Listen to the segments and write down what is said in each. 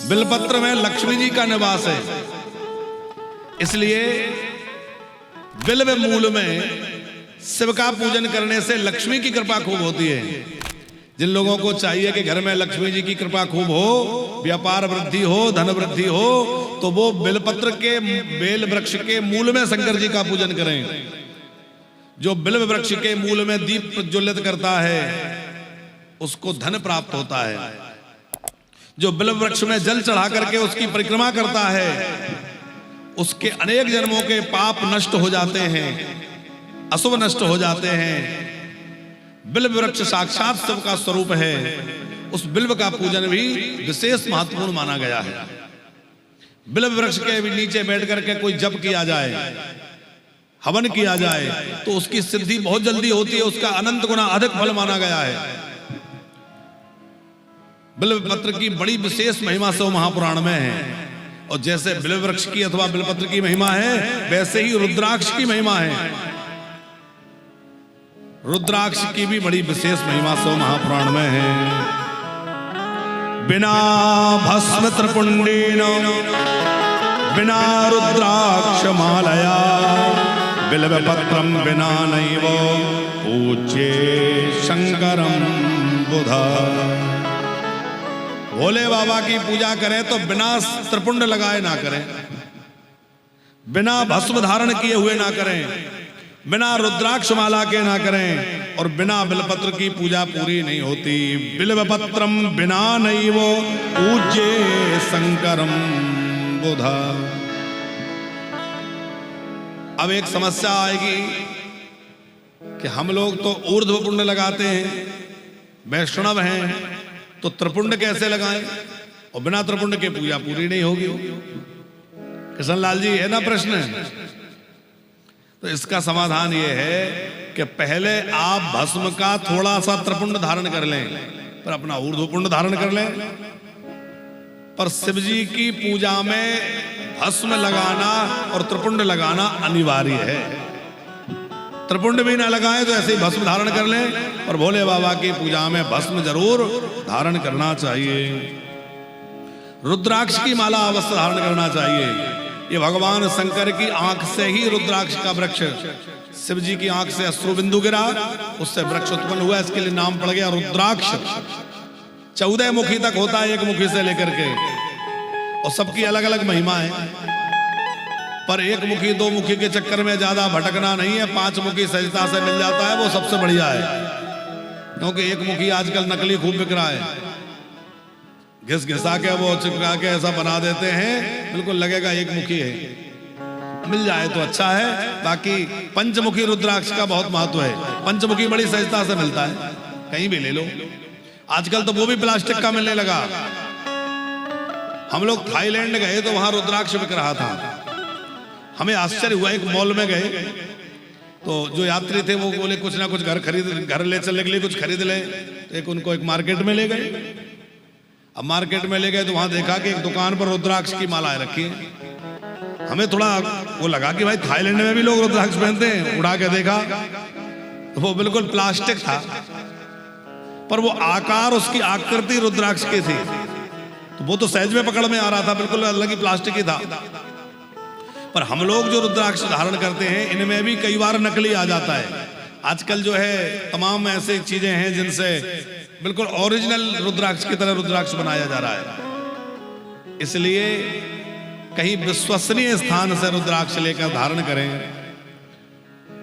बिलपत्र में लक्ष्मी जी का निवास है, इसलिए बिल्व मूल में शिव का पूजन करने से लक्ष्मी की कृपा खूब होती है। जिन लोगों को चाहिए कि घर में लक्ष्मी जी की कृपा खूब हो, व्यापार वृद्धि हो, धन वृद्धि हो, तो वो बेलपत्र के बेल वृक्ष के मूल में शंकर जी का पूजन करें। जो बिल्व वृक्ष के मूल में दीप प्रज्वलित करता है उसको धन प्राप्त होता है। जो बिल्व वृक्ष में जल चढ़ा करके उसकी परिक्रमा करता है उसके अनेक जन्मों के पाप नष्ट हो जाते हैं, अशुभ नष्ट हो जाते हैं। बिल्व वृक्ष साक्षात शिव का स्वरूप है। उस बिल्व का पूजन भी विशेष महत्वपूर्ण माना गया है। बिल्व वृक्ष के नीचे बैठ करके कोई जप किया जाए, हवन किया जाए तो उसकी सिद्धि बहुत जल्दी होती है, उसका अनंत गुना अधिक फल माना गया है। बिल्व पत्र की बड़ी विशेष महिमा शिव महापुराण में है, और जैसे बिल्व वृक्ष की अथवा बिल्वपत्र की महिमा है वैसे ही रुद्राक्ष की महिमा है। रुद्राक्ष की भी बड़ी विशेष महिमा शिव महापुराण में है। बिना भस्म त्रिपुंडेन बिना रुद्राक्ष मालया बिल्व पत्रम बिना नैव पूज्ये शंकरम बुधा। भोले बाबा की पूजा करें तो बिना त्रिपुंड लगाए ना करें, बिना भस्म धारण किए हुए ना करें, बिना रुद्राक्ष माला के ना करें, और बिना बिलपत्र की पूजा पूरी नहीं होती। बिल्वपत्रम बिना नैव पूज्ये शंकरम बुधा। अब एक समस्या आएगी कि हम लोग तो ऊर्ध्व पुंड लगाते हैं, वैष्णव हैं, तो त्रिपुंड कैसे लगाएं, और बिना त्रिपुंड के पूजा पूरी नहीं होगी। किशन लाल जी, है ना प्रश्न? तो इसका समाधान ये है कि पहले आप भस्म का थोड़ा सा त्रिपुंड धारण कर लें, पर अपना ऊर्ध्वपुंड धारण कर लें। पर शिव जी की पूजा में भस्म लगाना और त्रिपुंड लगाना अनिवार्य है। त्रिपुंड भी ना लगाएं तो ऐसे ही भस्म धारण कर लें, और भोले बाबा की पूजा में भस्म जरूर धारण करना चाहिए। रुद्राक्ष की माला अवश्य धारण करना चाहिए। ये भगवान शंकर की आंख से ही रुद्राक्ष का वृक्ष, शिव जी की आंख से अश्रुबिंदु गिरा, उससे वृक्ष उत्पन्न हुआ, इसके लिए नाम पड़ गया रुद्राक्ष। 14 मुखी तक होता है, एक मुखी से लेकर के, और सबकी अलग अलग महिमा है। पर एक मुखी दो मुखी के चक्कर में ज्यादा भटकना नहीं है। 5 मुखी सहजता से मिल जाता है, वो सबसे बढ़िया है। क्योंकि एक मुखी आजकल नकली खूब बिक रहा है, घिस घिसा के वो चिपका के ऐसा बना देते हैं, बिल्कुल लगेगा एक मुखी है। मिल जाए तो अच्छा है, बाकी पंचमुखी रुद्राक्ष का बहुत महत्व है। पंचमुखी बड़ी सहजता से मिलता है, कहीं भी ले लो। आजकल तो वो भी प्लास्टिक का मिलने लगा। हम लोग थाईलैंड गए तो वहां रुद्राक्ष बिक रहा था। हमें आश्चर्य हुआ, एक मॉल में गए तो जो यात्री थे वो बोले कुछ ना कुछ घर ले चलने के लिए कुछ खरीद ले। तो एक मार्केट में ले गए। अब मार्केट में ले गए तो वहां देखा कि एक दुकान पर रुद्राक्ष की मालाएं रखी हैं। हमें थोड़ा वो लगा कि भाई थाईलैंड में भी लोग रुद्राक्ष पहनते हैं। उड़ा के देखा तो वो बिल्कुल प्लास्टिक था, पर वो आकार, उसकी आकृति रुद्राक्ष की थी। तो वो तो सहज में पकड़ में आ रहा था, बिल्कुल अलग ही प्लास्टिक ही था। पर हम लोग जो रुद्राक्ष धारण करते हैं इनमें भी कई बार नकली आ जाता है। आजकल जो है तमाम ऐसी चीजें हैं जिनसे बिल्कुल ओरिजिनल रुद्राक्ष की तरह रुद्राक्ष बनाया जा रहा है। इसलिए कहीं विश्वसनीय स्थान से रुद्राक्ष लेकर धारण करें।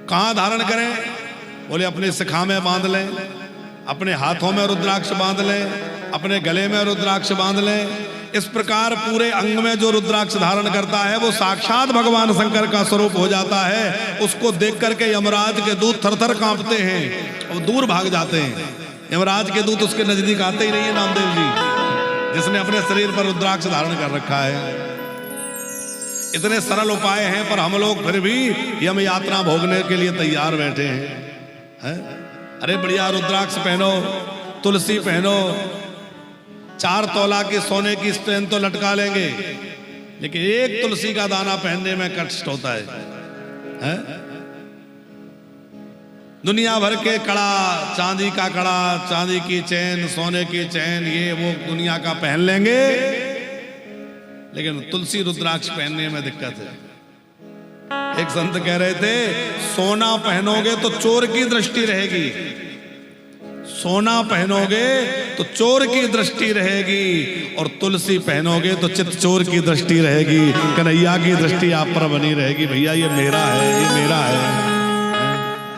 कहां धारण करें? बोले अपने शिखा में बांध लें, अपने हाथों में रुद्राक्ष बांध लें, अपने गले में रुद्राक्ष बांध लें। इस प्रकार पूरे अंग में जो रुद्राक्ष धारण करता है वो साक्षात भगवान शंकर का स्वरूप हो जाता है। उसको देख करके यमराज के दूत थरथर कांपते हैं और दूर भाग जाते हैं। यमराज के दूत उसके नजदीक आते ही नहीं है। नामदेव जी, जिसने अपने शरीर पर रुद्राक्ष धारण कर रखा है। इतने सरल उपाय हैं, पर हम लोग फिर भी यम यात्रा भोगने के लिए तैयार बैठे हैं। अरे बढ़िया रुद्राक्ष पहनो, तुलसी पहनो, 4 तोला की सोने की स्ट्रेन तो लटका लेंगे, लेकिन एक तुलसी का दाना पहनने में कष्ट होता है। दुनिया भर के कड़ा, चांदी का कड़ा, चांदी की चैन, सोने की चैन, ये वो दुनिया का पहन लेंगे, लेकिन तुलसी रुद्राक्ष पहनने में दिक्कत है। एक संत कह रहे थे, सोना पहनोगे तो चोर की दृष्टि रहेगी, सोना पहनोगे तो चोर की दृष्टि रहेगी, और तुलसी पहनोगे तो चित चोर की दृष्टि रहेगी। कन्हैया की दृष्टि आप पर बनी रहेगी। भैया ये मेरा है, ये मेरा है।